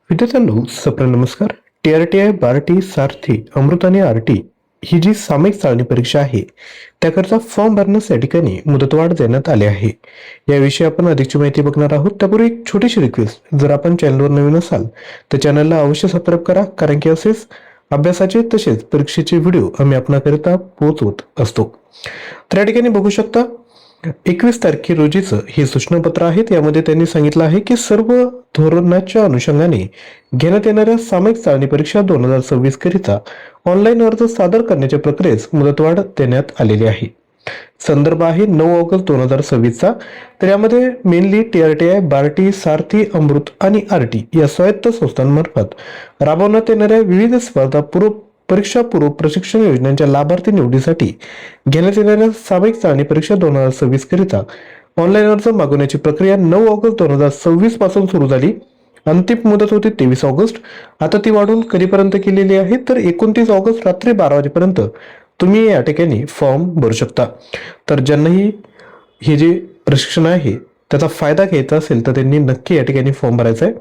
विद्यार्थ्यांनो सप्र नमस्कार. TRTI बार्टी सारथी अमृत आणि आरटी ही जी सामायिक चाळणी परीक्षा आहे त्याकरता फॉर्म भरण्यास या ठिकाणी मुदतवाढ देण्यात आली आहे. याविषयी आपण अधिकची माहिती बघणार आहोत. त्यापूर्वी एक छोटीशी रिक्वेस्ट, जर आपण चॅनलवर नवीन असाल तर चॅनलला अवश्य सबस्क्राईब करा, कारण की असेच अभ्यासाचे तसेच परीक्षेचे व्हिडिओ आम्ही आपणाकरिता पोहोचवत असतो. तर या ठिकाणी बघू शकता 21 तारखे रोजीचं हे सूचनापत्र आहे. यामध्ये त्यांनी सांगितलं आहे की सर्व धोरणाच्या अनुषंगाने घेण्यात येणाऱ्या सामायिक चाळणी परीक्षा 2026 करिता ऑनलाईन अर्ज सादर करण्याच्या प्रक्रियेस मुदतवाढ देण्यात आलेली आहे. संदर्भ आहे 9 ऑगस्ट 2026चा. तर यामध्ये मेनली TRTI बार्टी सारथी अमृत आणि आरटी या स्वायत्त संस्थांमार्फत राबवण्यात येणाऱ्या विविध स्पर्धा परीक्षा पूर्व प्रशिक्षण योजनांच्या लाभार्थी निवडीसाठी घेण्यात येणाऱ्या सामायिक चाळणी परीक्षा 2026 करिता ऑनलाईन अर्ज मागवण्याची प्रक्रिया 9 ऑगस्ट 2026 पासून सुरू झाली. अंतिम मुदत होती 23 ऑगस्ट. आता ती वाढून कधीपर्यंत केलेली आहे तर 29 ऑगस्ट रात्री 12 वाजेपर्यंत तुम्ही या ठिकाणी फॉर्म भरू शकता. तर ज्यांनाही हे जे प्रशिक्षण आहे त्याचा फायदा घ्यायचा असेल तर त्यांनी नक्की या ठिकाणी फॉर्म भरायचा आहे.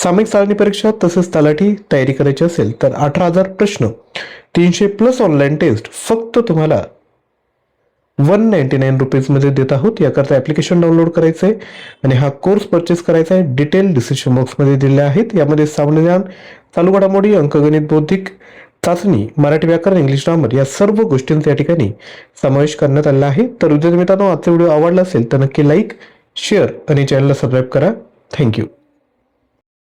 सामायिक चाळणी परीक्षा तसेच तलाठी तयारी करायची असेल तर 18,000 प्रश्न, 300 प्लस ऑनलाईन टेस्ट फक्त तुम्हाला 199 रुपीजमध्ये देत आहोत. याकरता ऍप्लिकेशन डाउनलोड करायचं आहे आणि हा कोर्स परचेस करायचा आहे. डिटेल डिस्क्रिप्शन बॉक्समध्ये दिले आहेत. यामध्ये सामान्य ज्ञान, चालू घडामोडी, अंकगणित, बौद्धिक चाचणी, मराठी व्याकरण, इंग्लिश ग्रामर या सर्व गोष्टींचा या ठिकाणी समावेश करण्यात आलेला आहे. तर विद्यार्थी मित्रांनो, आजचा व्हिडिओ आवडला असेल तर नक्की लाईक, शेअर आणि चॅनलला सबस्क्राईब करा. थँक्यू.